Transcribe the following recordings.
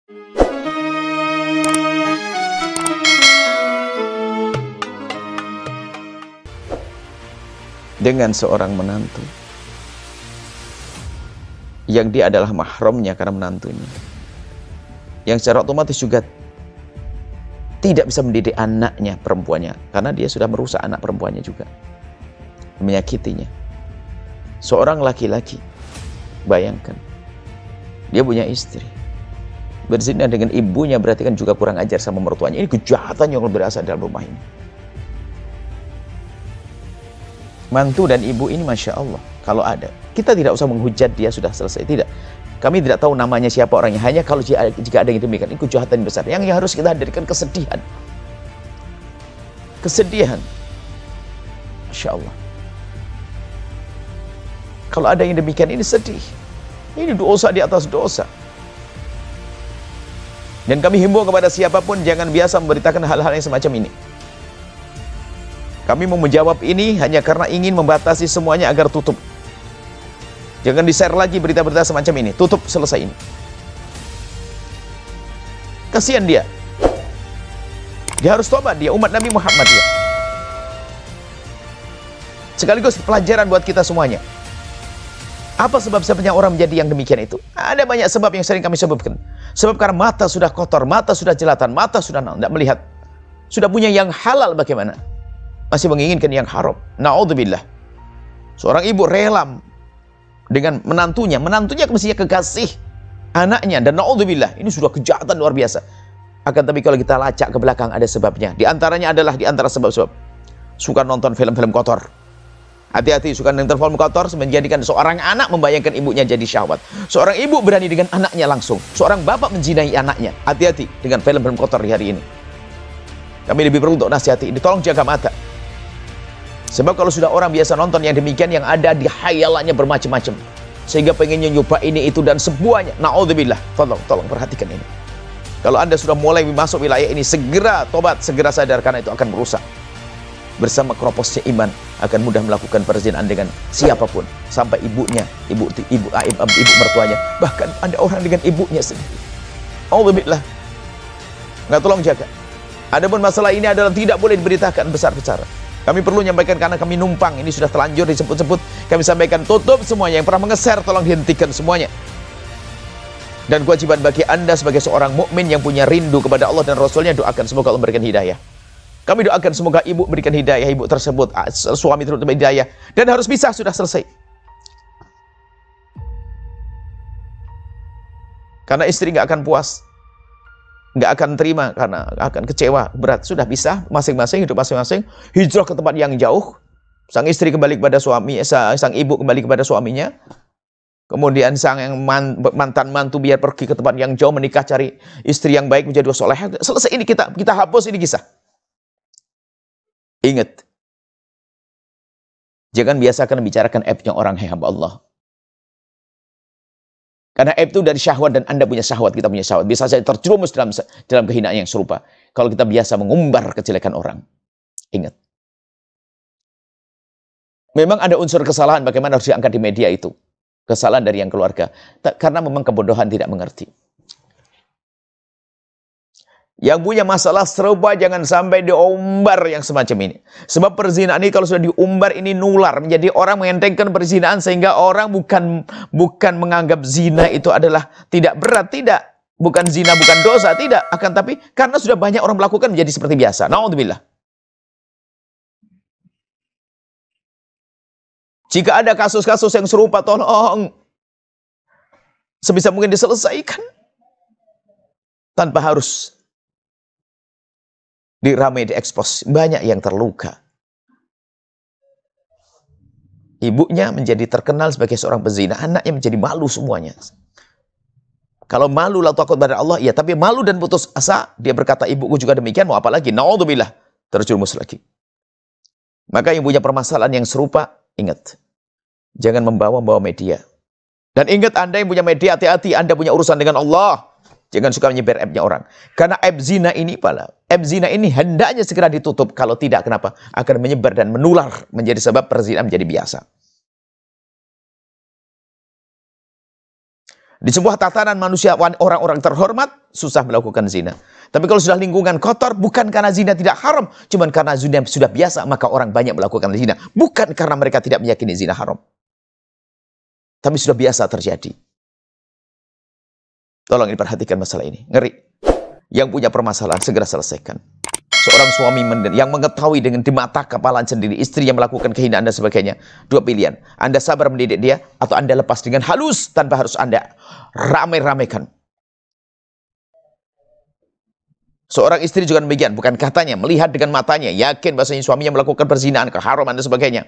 dengan seorang menantu yang dia adalah mahramnya karena menantunya, yang secara otomatis juga tidak bisa mendidik anaknya perempuannya karena dia sudah merusak anak perempuannya juga, menyakitinya. Seorang laki-laki, bayangkan dia punya istri, berzina dengan ibunya, berarti kan juga kurang ajar sama mertuanya. Ini kejahatan yang berasal dalam rumah ini. Mantu dan ibu ini Masya Allah, kalau ada, kita tidak usah menghujat dia sudah selesai, tidak. Kami tidak tahu namanya siapa orangnya, hanya kalau jika ada yang demikian, ini kejahatan besar. Yang harus kita hadirkan kesedihan. Kesedihan. Masya Allah. Kalau ada yang demikian, ini sedih. Ini dosa di atas dosa. Dan kami himbau kepada siapapun, jangan biasa memberitakan hal-hal yang semacam ini. Kami mau menjawab ini hanya karena ingin membatasi semuanya agar tutup. Jangan di-share lagi berita-berita semacam ini. Tutup, selesai ini. Kasihan dia. Dia harus tobat, dia umat Nabi Muhammad dia. Sekaligus pelajaran buat kita semuanya. Apa sebab-sebabnya orang menjadi yang demikian itu? Ada banyak sebab yang sering kami sebutkan. Sebab karena mata sudah kotor, mata sudah jelatan, mata sudah tidak melihat. Sudah punya yang halal bagaimana? Masih menginginkan yang haram. Na'udzubillah. Seorang ibu rela dengan menantunya mestinya kekasih anaknya, dan na'udzubillah, ini sudah kejahatan luar biasa. Akan tapi kalau kita lacak ke belakang ada sebabnya. Di antaranya adalah di antara sebab-sebab suka nonton film-film kotor. Hati-hati, suka nonton film kotor menjadikan seorang anak membayangkan ibunya jadi syahwat. Seorang ibu berani dengan anaknya langsung. Seorang bapak menzinai anaknya. Hati-hati dengan film-film kotor di hari ini. Kami lebih perlu untuk nasihati ini, tolong jaga mata. Sebab kalau sudah orang biasa nonton yang demikian, yang ada di hayalannya bermacam-macam, sehingga pengennya nyoba ini itu dan semuanya. Na'udzubillah. Tolong perhatikan ini. Kalau Anda sudah mulai masuk wilayah ini, segera tobat, segera sadar, karena itu akan merusak. Bersama keroposnya iman akan mudah melakukan perzinahan dengan siapapun, sampai ibunya, ibu mertuanya, bahkan ada orang dengan ibunya sendiri. Na'udzubillah. Nggak, tolong jaga. Adapun masalah ini adalah tidak boleh diberitakan besar-besaran. Kami perlu menyampaikan karena kami numpang, ini sudah telanjur disebut-sebut. Kami sampaikan, tutup semuanya. Yang pernah mengeser, tolong dihentikan semuanya. Dan kewajiban bagi Anda sebagai seorang mukmin yang punya rindu kepada Allah dan Rasulnya, doakan semoga Allah memberikan hidayah. Kami doakan semoga ibu berikan hidayah, ibu tersebut, suami tersebut hidayah. Dan harus bisa, sudah selesai. Karena istri nggak akan puas, nggak akan terima, karena akan kecewa, berat. Sudah bisa, masing-masing hidup masing-masing, hijrah ke tempat yang jauh. Sang istri kembali kepada suami, sang ibu kembali kepada suaminya. Kemudian sang yang mantan mantu biar pergi ke tempat yang jauh, menikah, cari istri yang baik, menjadi soleh. Selesai ini, kita hapus ini kisah. Ingat, jangan biasakan membicarakan aibnya orang, hai hamba Allah. Karena aib itu dari syahwat, dan Anda punya syahwat, kita punya syahwat. Bisa saja terjerumus dalam kehinaan yang serupa kalau kita biasa mengumbar kejelekan orang. Ingat, memang ada unsur kesalahan, bagaimana harus diangkat di media itu. Kesalahan dari yang keluarga. Karena memang kebodohan, tidak mengerti. Yang punya masalah serupa jangan sampai diumbar yang semacam ini. Sebab perzinahan ini kalau sudah diumbar, ini nular. Menjadi orang mengentengkan perzinahan, sehingga orang bukan menganggap zina itu adalah tidak berat, tidak. Bukan zina, bukan dosa, tidak. Akan tapi karena sudah banyak orang melakukan, menjadi seperti biasa. Na'udzubillah. Jika ada kasus-kasus yang serupa, tolong sebisa mungkin diselesaikan. Tanpa harus diramai, diekspos. Banyak yang terluka. Ibunya menjadi terkenal sebagai seorang pezina, anaknya menjadi malu semuanya. Kalau malu lalu takut pada Allah, iya, tapi malu dan putus asa, dia berkata, ibuku juga demikian, mau apa lagi? Na'udzubillah, terjerumus lagi. Maka yang punya permasalahan yang serupa, ingat, jangan membawa media. Dan ingat, Anda yang punya media, hati-hati, Anda punya urusan dengan Allah. Jangan suka menyebar aibnya orang. Karena aib zina ini hendaknya segera ditutup. Kalau tidak, kenapa? Akan menyebar dan menular, menjadi sebab perzinahan menjadi biasa. Di sebuah tatanan manusia, orang-orang terhormat, susah melakukan zina. Tapi kalau sudah lingkungan kotor, bukan karena zina tidak haram, cuman karena zina sudah biasa, maka orang banyak melakukan zina. Bukan karena mereka tidak meyakini zina haram. Tapi sudah biasa terjadi. Tolong diperhatikan masalah ini. Ngeri. Yang punya permasalahan, segera selesaikan. Seorang suami yang mengetahui dengan di mata kepala sendiri, istri yang melakukan kehinaan dan sebagainya. Dua pilihan. Anda sabar mendidik dia, atau Anda lepas dengan halus, tanpa harus Anda ramai-ramaikan. Seorang istri juga demikian, bukan katanya, melihat dengan matanya, yakin bahasanya suaminya melakukan perzinahan, keharaman dan sebagainya.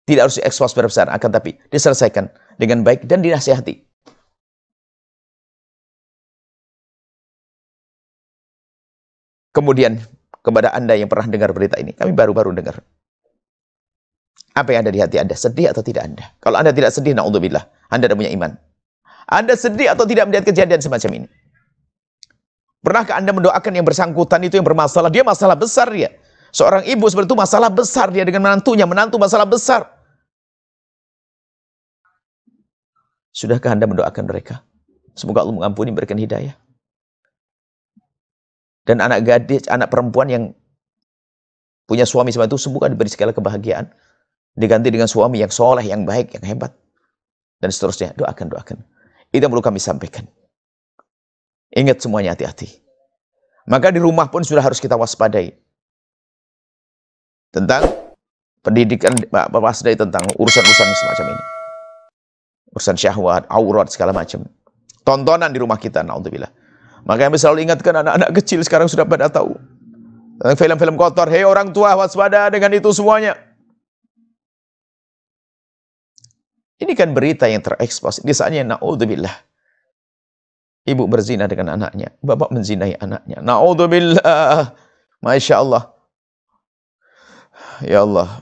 Tidak harus diekspos besar, akan tapi diselesaikan dengan baik dan dinasihati. Kemudian, kepada Anda yang pernah dengar berita ini, kami baru-baru dengar. Apa yang ada di hati Anda? Sedih atau tidak Anda? Kalau Anda tidak sedih, na'udzubillah, Anda tidak punya iman. Anda sedih atau tidak melihat kejadian semacam ini? Pernahkah Anda mendoakan yang bersangkutan itu yang bermasalah? Dia masalah besar dia. Seorang ibu seperti itu masalah besar dia dengan menantunya. Menantu masalah besar. Sudahkah Anda mendoakan mereka? Semoga Allah mengampuni, memberikan hidayah. Dan anak gadis, anak perempuan yang punya suami seperti itu, semoga diberi segala kebahagiaan. Diganti dengan suami yang soleh, yang baik, yang hebat. Dan seterusnya. Doakan, doakan. Itu yang perlu kami sampaikan. Ingat semuanya, hati-hati. Maka di rumah pun sudah harus kita waspadai. Tentang pendidikan, waspadai tentang urusan-urusan semacam ini. Urusan syahwat, aurat, segala macam. Tontonan di rumah kita, na'udzubillah. Maka yang selalu ingatkan anak-anak kecil sekarang sudah pada tahu. Tentang film-film kotor. Hei orang tua, waspada dengan itu semuanya. Ini kan berita yang terekspos. Misalnya, na'udzubillah. Ibu berzina dengan anaknya. Bapak menzinai anaknya. Na'udzubillah. Masya Allah. Ya Allah.